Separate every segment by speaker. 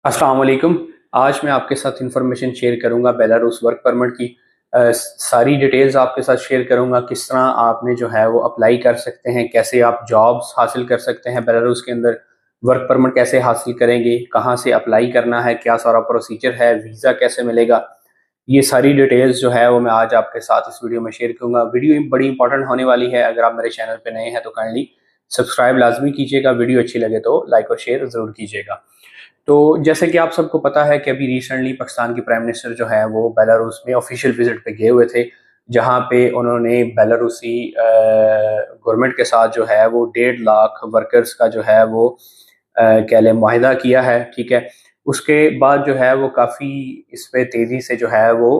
Speaker 1: अस्सलाम वालेकुम। आज मैं आपके साथ इंफॉर्मेशन शेयर करूंगा बेलारूस वर्क परमिट की। सारी डिटेल्स आपके साथ शेयर करूंगा, किस तरह आपने जो है वो अप्लाई कर सकते हैं, कैसे आप जॉब्स हासिल कर सकते हैं बेलारूस के अंदर, वर्क परमिट कैसे हासिल करेंगे, कहां से अप्लाई करना है, क्या सारा प्रोसीजर है, वीज़ा कैसे मिलेगा। ये सारी डिटेल्स जो है वो मैं आज आपके साथ इस वीडियो में शेयर करूंगा। वीडियो बड़ी इंपॉर्टेंट होने वाली है। अगर आप मेरे चैनल पे नए हैं तो काइंडली सब्सक्राइब लाजमी कीजिएगा, वीडियो अच्छी लगे तो लाइक और शेयर ज़रूर कीजिएगा। तो जैसे कि आप सबको पता है कि अभी रिसेंटली पाकिस्तान के प्राइम मिनिस्टर जो है वो बेलारूस में ऑफिशियल विजिट पे गए हुए थे, जहां पे उन्होंने बेलारूसी गवर्नमेंट के साथ जो है वो 1.5 लाख वर्कर्स का जो है वो कह लें मुआहिदा किया है। ठीक है, उसके बाद जो है वो काफ़ी इस पे तेज़ी से जो है वो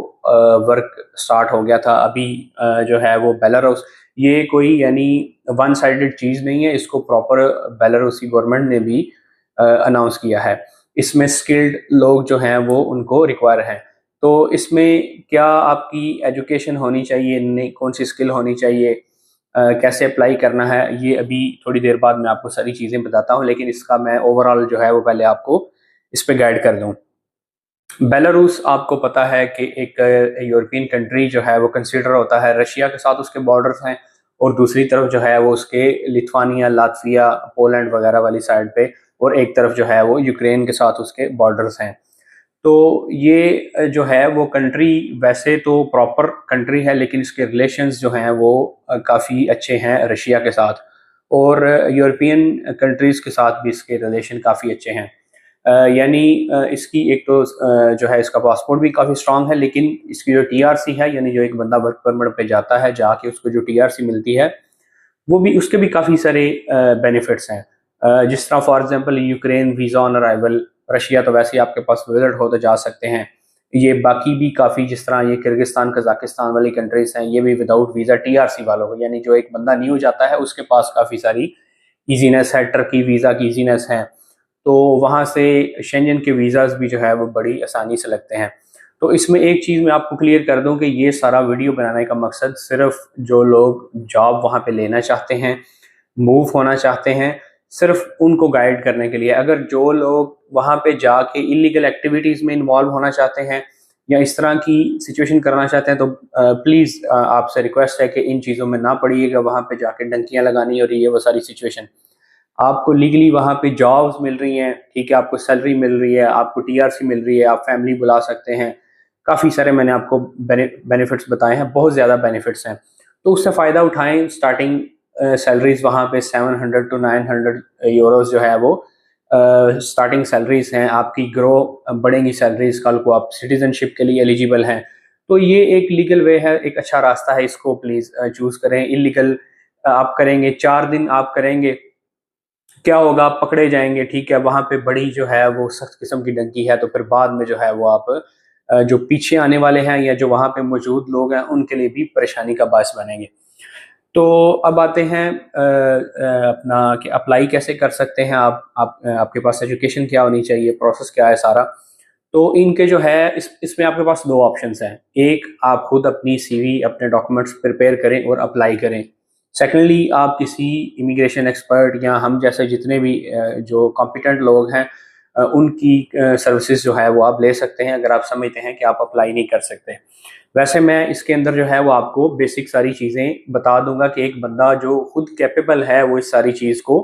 Speaker 1: वर्क स्टार्ट हो गया था। अभी जो है वो बेलारूस, ये कोई यानी वन साइडेड चीज़ नहीं है, इसको प्रॉपर बेलारूसी गवर्नमेंट ने भी अनाउंस किया है। इसमें स्किल्ड लोग जो हैं वो उनको रिक्वायर हैं। तो इसमें क्या आपकी एजुकेशन होनी चाहिए, नहीं कौन सी स्किल होनी चाहिए, कैसे अप्लाई करना है, ये अभी थोड़ी देर बाद मैं आपको सारी चीज़ें बताता हूँ, लेकिन इसका मैं ओवरऑल जो है वो पहले आपको इस पे गाइड कर दूँ। बेलारूस आपको पता है कि एक यूरोपियन कंट्री जो है वो कंसीडर होता है, रशिया के साथ उसके बॉर्डर्स हैं और दूसरी तरफ जो है वो उसके लिथुआनिया, लातविया, पोलैंड वगैरह वाली साइड पे, और एक तरफ जो है वो यूक्रेन के साथ उसके बॉर्डर्स हैं। तो ये जो है वो कंट्री वैसे तो प्रॉपर कंट्री है, लेकिन इसके रिलेशंस जो हैं वो काफ़ी अच्छे हैं रशिया के साथ, और यूरोपियन कंट्रीज़ के साथ भी इसके रिलेशन काफ़ी अच्छे हैं। यानी इसकी एक तो जो है इसका पासपोर्ट भी काफ़ी स्ट्रांग है, लेकिन इसकी जो टीआरसी है, यानी जो एक बंदा वर्क परमिट पे जाता है, जाके उसको जो टीआरसी मिलती है, वो भी उसके भी काफ़ी सारे बेनिफिट्स हैं। जिस तरह for example Ukraine visa on arrival, Russia तो वैसे ही आपके पास विजिट होते जा सकते हैं। ये बाकी भी काफ़ी, जिस तरह ये किर्गिस्तान, कजाकिस्तान वाली कंट्रीज हैं, ये भी विदाउट वीज़ा टीआरसी वालों को, यानी जो एक बंदा न्यू जाता है उसके पास काफ़ी सारी ईजीनेस है, टर्की वीज़ा की ईजीनेस है। तो वहाँ से शेंजन के वीज़ाज भी जो है वो बड़ी आसानी से लगते हैं। तो इसमें एक चीज़ मैं आपको क्लियर कर दूं कि ये सारा वीडियो बनाने का मकसद सिर्फ जो लोग जॉब वहाँ पे लेना चाहते हैं, मूव होना चाहते हैं, सिर्फ उनको गाइड करने के लिए। अगर जो लोग वहाँ पे जाके इलीगल एक्टिविटीज़ में इन्वॉल्व होना चाहते हैं या इस तरह की सिचुएशन करना चाहते हैं, तो प्लीज़ आपसे रिक्वेस्ट है कि इन चीज़ों में ना पड़िएगा, वहाँ पे जाके डंकियाँ लगानी और ये वो सारी सिचुएशन। आपको लीगली वहाँ पे जॉब्स मिल रही हैं, ठीक है, आपको सैलरी मिल रही है, आपको टीआरसी मिल रही है, आप फैमिली बुला सकते हैं। काफ़ी सारे मैंने आपको बेनिफिट्स बताए हैं, बहुत ज़्यादा बेनिफिट्स हैं। तो उससे फ़ायदा उठाएं। स्टार्टिंग सैलरीज वहाँ पे 700 टू 900 यूरोस जो है वो स्टार्टिंग सैलरीज हैं। आपकी ग्रो बढ़ेंगी सैलरीज, कल को आप सिटीजनशिप के लिए एलिजिबल हैं। तो ये एक लीगल वे है, एक अच्छा रास्ता है, इसको प्लीज़ चूज़ करें। इलीगल आप करेंगे, 4 दिन आप करेंगे, क्या होगा, आप पकड़े जाएंगे। ठीक है, वहां पे बड़ी जो है वो सख्त किस्म की डंकी है, तो फिर बाद में जो है वो आप जो पीछे आने वाले हैं या जो वहां पे मौजूद लोग हैं उनके लिए भी परेशानी का बायस बनेंगे। तो अब आते हैं अपना कि अप्लाई कैसे कर सकते हैं आप आपके पास एजुकेशन क्या होनी चाहिए, प्रोसेस क्या है सारा। तो इनके जो है इसमें आपके पास दो ऑप्शंस हैं। एक, आप खुद अपनी सीवी, अपने डॉक्यूमेंट्स प्रिपेयर करें और अप्लाई करें। सेकेंडली, आप किसी इमिग्रेशन एक्सपर्ट या हम जैसे जितने भी जो कॉम्पिटेंट लोग हैं उनकी सर्विसेज जो है वो आप ले सकते हैं, अगर आप समझते हैं कि आप अप्लाई नहीं कर सकते। वैसे मैं इसके अंदर जो है वो आपको बेसिक सारी चीज़ें बता दूंगा कि एक बंदा जो खुद कैपेबल है वो इस सारी चीज़ को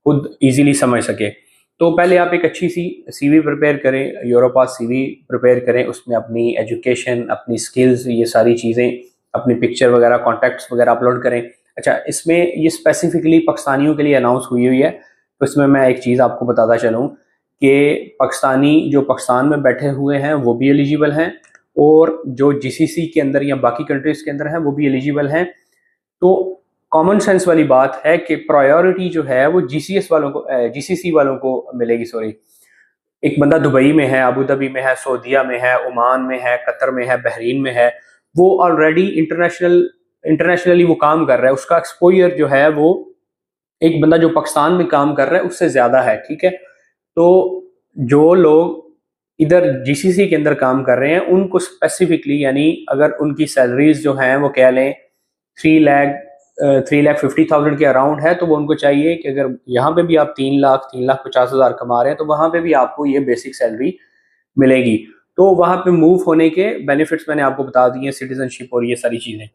Speaker 1: खुद इजीली समझ सके। तो पहले आप एक अच्छी सी सीवी प्रिपेयर करें, यूरोपास सीवी प्रिपेयर करें, उसमें अपनी एजुकेशन, अपनी स्किल्स, ये सारी चीज़ें, अपनी पिक्चर वगैरह, कॉन्टैक्ट्स वगैरह अपलोड करें। अच्छा, इसमें ये स्पेसिफिकली पाकिस्तानियों के लिए अनाउंस हुई है। तो इसमें मैं एक चीज़ आपको बताता चलूँ कि पाकिस्तानी जो पाकिस्तान में बैठे हुए हैं वो भी एलिजिबल हैं, और जो जीसीसी के अंदर या बाकी कंट्रीज के अंदर हैं वो भी एलिजिबल हैं। तो कॉमन सेंस वाली बात है कि प्रायोरिटी जो है वो जीसीएस वालों को, जीसीसी वालों को मिलेगी। सॉरी, एक बंदा दुबई में है, अबू धाबी में है, सऊदीया में है, ओमान में है, कतर में है, बहरीन में है, वो ऑलरेडी इंटरनेशनली वो काम कर रहा है, उसका एक्सपोजर जो है वो एक बंदा जो पाकिस्तान में काम कर रहा है उससे ज्यादा है। ठीक है, तो जो लोग इधर जीसीसी के अंदर काम कर रहे हैं उनको स्पेसिफिकली, यानी अगर उनकी सैलरीज जो हैं वो कह लें 3 लाख 3,50,000 के अराउंड है, तो वो उनको चाहिए कि अगर यहाँ पे भी आप 3,50,000 कमा रहे हैं तो वहां पे भी आपको ये बेसिक सैलरी मिलेगी। तो वहां पे मूव होने के बेनिफिट्स मैंने आपको बता दिए, सिटीजनशिप और ये सारी चीजें।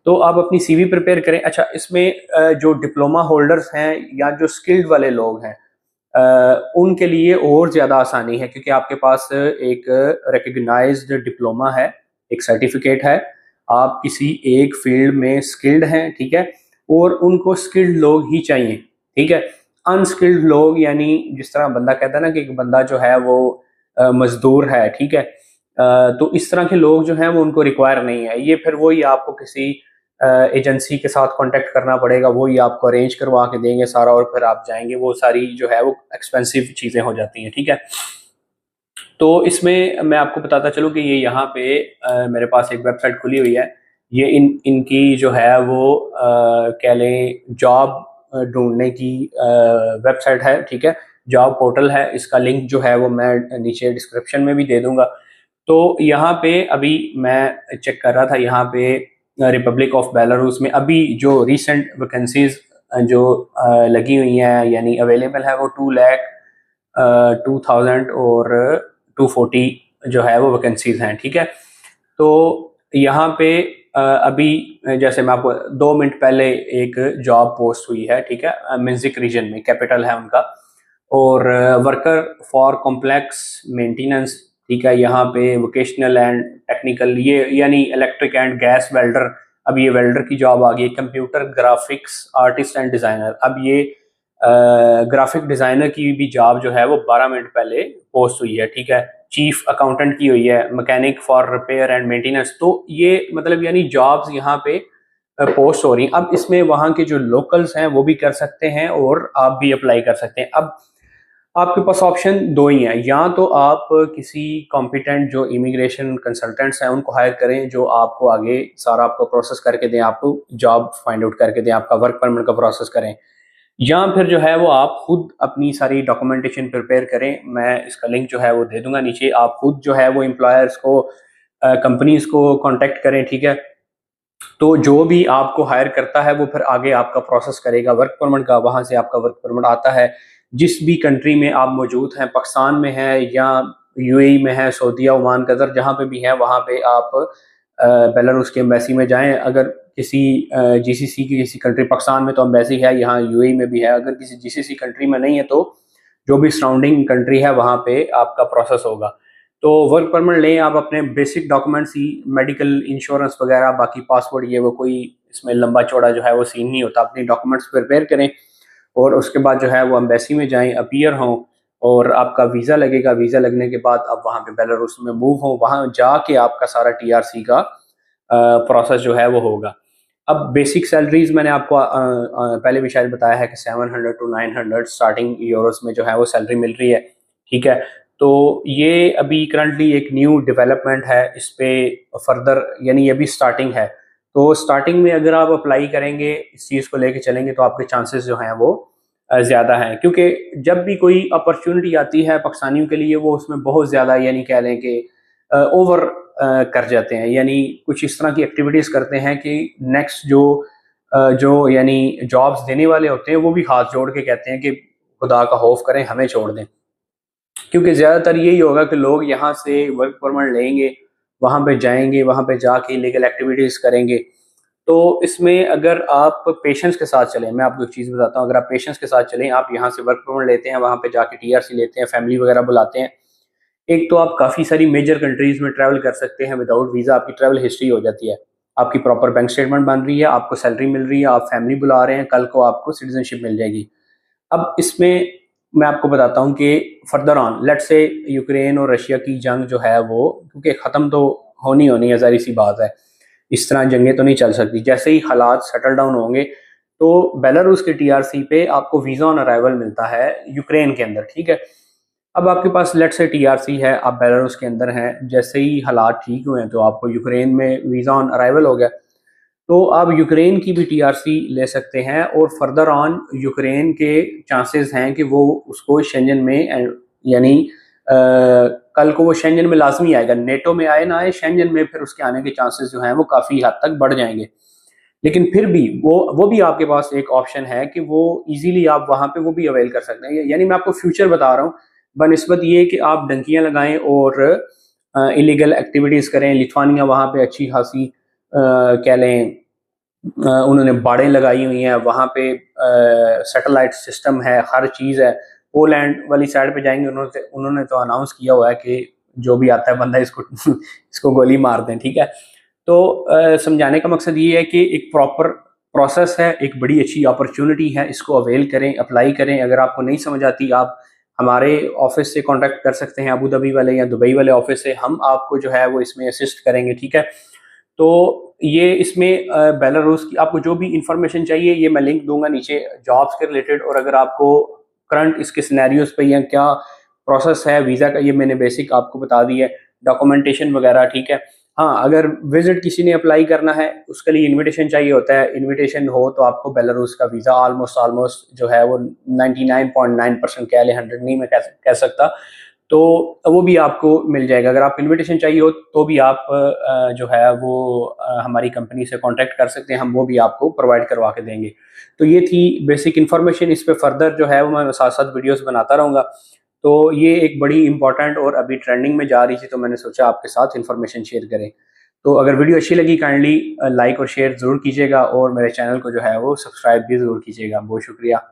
Speaker 1: तो आप अपनी सीवी प्रिपेयर करें। अच्छा, इसमें जो डिप्लोमा होल्डर्स हैं या जो स्किल्ड वाले लोग हैं, उनके लिए और ज़्यादा आसानी है, क्योंकि आपके पास एक रिकग्नाइज्ड डिप्लोमा है, एक सर्टिफिकेट है, आप किसी एक फील्ड में स्किल्ड हैं, ठीक है, और उनको स्किल्ड लोग ही चाहिए, ठीक है। अनस्किल्ड लोग, यानी जिस तरह बंदा कहता है ना कि एक बंदा जो है वो मजदूर है, ठीक है, तो इस तरह के लोग जो हैं वो उनको रिक्वायर नहीं है। ये फिर वही आपको किसी एजेंसी के साथ कांटेक्ट करना पड़ेगा, वो ही आपको अरेंज करवा के देंगे सारा, और फिर आप जाएंगे, वो सारी जो है वो एक्सपेंसिव चीज़ें हो जाती हैं, ठीक है। तो इसमें मैं आपको बताता चलूँ कि ये यहाँ पे मेरे पास एक वेबसाइट खुली हुई है। ये इनकी जो है वो कह लें जॉब ढूंढने की वेबसाइट है, ठीक है, जॉब पोर्टल है। इसका लिंक जो है वो मैं नीचे डिस्क्रिप्शन में भी दे दूंगा। तो यहाँ पे अभी मैं चेक कर रहा था, यहाँ पे रिपब्लिक ऑफ बेलारूस में अभी जो रिसेंट वैकेंसीज जो लगी हुई हैं, यानी अवेलेबल है, वो 2,02,000 और 240 जो है वो वैकेंसीज हैं, ठीक है। तो यहाँ पे अभी जैसे मैं आपको 2 मिनट पहले एक जॉब पोस्ट हुई है, ठीक है, मिन्जिक रीजन में, कैपिटल है उनका, और वर्कर फॉर कॉम्प्लेक्स मेंटेनेंस, ठीक है। यहाँ पे वोकेशनल एंड टेक्निकल, ये यानी इलेक्ट्रिक एंड गैस वेल्डर, अब ये वेल्डर की जॉब आ गई। Computer graphics artist and designer, अब ये ग्राफिक डिजाइनर की भी जॉब जो है वो 12 मिनट पहले पोस्ट हुई है, ठीक है। चीफ अकाउंटेंट की हुई है, mechanic for repair and maintenance. तो ये मतलब यानी जॉब्स यहाँ पे पोस्ट हो रही हैं। अब इसमें वहाँ के जो लोकल्स हैं वो भी कर सकते हैं और आप भी अप्लाई कर सकते हैं। अब आपके पास ऑप्शन दो ही हैं, या तो आप किसी कॉम्पिटेंट जो इमिग्रेशन कंसल्टेंट्स हैं उनको हायर करें, जो आपको आगे सारा आपको प्रोसेस करके दें, आपको जॉब फाइंड आउट करके दें, आपका वर्क परमिट का प्रोसेस करें, या फिर जो है वो आप खुद अपनी सारी डॉक्यूमेंटेशन प्रिपेयर करें। मैं इसका लिंक जो है वो दे दूंगा नीचे। आप खुद जो है वो एम्प्लॉयर्स को, कंपनीज को कांटेक्ट करें, ठीक है। तो जो भी आपको हायर करता है वो फिर आगे आपका प्रोसेस करेगा वर्क परमिट का, वहां से आपका वर्क परमिट आता है। जिस भी कंट्री में आप मौजूद हैं, पाकिस्तान में है या यूएई में है, सऊदीया, ओमान, कतर, जहाँ पे भी है, वहाँ पे आप बेलारूस की एम्बेसी में जाएं। अगर किसी जीसीसी की किसी कंट्री, पाकिस्तान में तो एम्बेसी है, यहाँ यूएई में भी है, अगर किसी जीसीसी कंट्री में नहीं है तो जो भी सराउंडिंग कंट्री है वहाँ पे आपका प्रोसेस होगा। तो वर्क परमिट लें आप, अपने बेसिक डॉक्यूमेंट्स ही, मेडिकल इंश्योरेंस वगैरह, बाकी पासपोर्ट, ये वो कोई इसमें लंबा चौड़ा जो है वो सीन नहीं होता। अपनी डॉक्यूमेंट्स प्रिपेयर करें और उसके बाद जो है वो एम्बेसी में जाएं, अपीयर हों, और आपका वीज़ा लगेगा। वीज़ा लगने के बाद आप वहाँ पे बेलारूस में मूव हों, वहाँ जाके आपका सारा टीआरसी का प्रोसेस जो है वो होगा। अब बेसिक सैलरीज मैंने आपको पहले भी शायद बताया है कि 700 to 900 स्टार्टिंग यूरोस में जो है वो सैलरी मिल रही है, ठीक है। तो ये अभी करंटली एक न्यू डेवलपमेंट है, इस पे फर्दर यानी ये भी स्टार्टिंग है। तो स्टार्टिंग में अगर आप अप्लाई करेंगे, इस चीज़ को लेके चलेंगे, तो आपके चांसेस जो हैं वो ज़्यादा हैं, क्योंकि जब भी कोई अपॉर्चुनिटी आती है पाकिस्तानियों के लिए, वो उसमें बहुत ज़्यादा यानी कह लें कि ओवर कर जाते हैं, यानी कुछ इस तरह की एक्टिविटीज़ करते हैं कि नेक्स्ट जो यानी जॉब्स देने वाले होते हैं वो भी हाथ जोड़ के कहते हैं कि खुदा का खौफ करें, हमें छोड़ दें। क्योंकि ज़्यादातर यही होगा कि लोग यहाँ से वर्क परमिट लेंगे, वहाँ पे जाएंगे, वहाँ पे जाके इलीगल एक्टिविटीज़ करेंगे। तो इसमें अगर आप पेशेंस के साथ चलें, मैं आपको एक चीज़ बताता हूँ, अगर आप पेशेंस के साथ चलें, आप यहाँ से वर्क परमिट लेते हैं, वहाँ पे जाके टीआरसी लेते हैं, फैमिली वगैरह बुलाते हैं, एक तो आप काफ़ी सारी मेजर कंट्रीज़ में ट्रैवल कर सकते हैं विदाउट वीज़ा। आपकी ट्रैवल हिस्ट्री हो जाती है, आपकी प्रॉपर बैंक स्टेटमेंट बन रही है, आपको सैलरी मिल रही है, आप फैमिली बुला रहे हैं, कल को आपको सिटीजनशिप मिल जाएगी। अब इसमें मैं आपको बताता हूँ कि further on, let's say Ukraine और रशिया की जंग जो है वो, क्योंकि ख़त्म तो होनी है, ज़ाहिर सी बात है, इस तरह जंगें तो नहीं चल सकती। जैसे ही हालात सेटल डाउन होंगे तो बेलारूस के टीआरसी पे आपको वीज़ा ऑन अराइवल मिलता है यूक्रेन के अंदर, ठीक है। अब आपके पास लेट से टीआरसी है, आप बेलारूस के अंदर हैं, जैसे ही हालात ठीक हुए हैं तो आपको यूक्रेन में वीज़ा ऑन अराइवल हो गया, तो आप यूक्रेन की भी टीआरसी ले सकते हैं, और फर्दर ऑन यूक्रेन के चांसेस हैं कि वो उसको शेंजन में, यानी कल को वो शेंजन में लाजमी आएगा, नेटो में आए ना आए, शेंजन में फिर उसके आने के चांसेस जो हैं वो काफ़ी हद तक बढ़ जाएंगे। लेकिन फिर भी वो भी आपके पास एक ऑप्शन है कि वो इजीली आप वहाँ पे वो भी अवेल कर सकते हैं। यानी मैं आपको फ्यूचर बता रहा हूँ, बनिस्बत ये कि आप डंकियाँ लगाएं और इलीगल एक्टिविटीज़ करें। लिथुआनिया वहाँ पे अच्छी खासी कह लें उन्होंने बाड़ें लगाई हुई हैं, वहाँ पे सैटेलाइट सिस्टम है, हर चीज़ है। पोलैंड वाली साइड पे जाएंगे, उन्होंने तो अनाउंस किया हुआ है कि जो भी आता है बंदा इसको इसको गोली मार दें, ठीक है। तो समझाने का मकसद ये है कि एक प्रॉपर प्रोसेस है, एक बड़ी अच्छी अपॉर्चुनिटी है, इसको अवेल करें, अप्लाई करें। अगर आपको नहीं समझ आती, आप हमारे ऑफिस से कांटेक्ट कर सकते हैं, अबू धाबी वाले या दुबई वाले ऑफिस से, हम आपको जो है वो इसमें असिस्ट करेंगे, ठीक है। तो ये इसमें बेलारूस की आपको जो भी इंफॉर्मेशन चाहिए, ये मैं लिंक दूंगा नीचे जॉब्स के रिलेटेड। और अगर आपको करंट इसके सिनेरियोज पे या क्या प्रोसेस है वीज़ा का, ये मैंने बेसिक आपको बता दी है, डॉक्यूमेंटेशन वगैरह, ठीक है। हाँ, अगर विजिट किसी ने अप्लाई करना है, उसके लिए इनविटेशन चाहिए होता है। इनविटेशन हो तो आपको बेलारूस का वीज़ा ऑलमोस्ट जो है वो 99.9% कह लें, 100 नहीं मैं कह सकता, तो वो भी आपको मिल जाएगा। अगर आप इनविटेशन चाहिए हो तो भी आप जो है वो हमारी कंपनी से कांटेक्ट कर सकते हैं, हम वो भी आपको प्रोवाइड करवा के देंगे। तो ये थी बेसिक इन्फॉर्मेशन। इस पे फर्दर जो है वो मैं साथ साथ वीडियोस बनाता रहूँगा। तो ये एक बड़ी इंपॉर्टेंट और अभी ट्रेंडिंग में जा रही थी, तो मैंने सोचा आपके साथ इन्फॉर्मेशन शेयर करें। तो अगर वीडियो अच्छी लगी, काइंडली लाइक और शेयर ज़रूर कीजिएगा, और मेरे चैनल को जो है वो सब्सक्राइब भी ज़रूर कीजिएगा। बहुत शुक्रिया।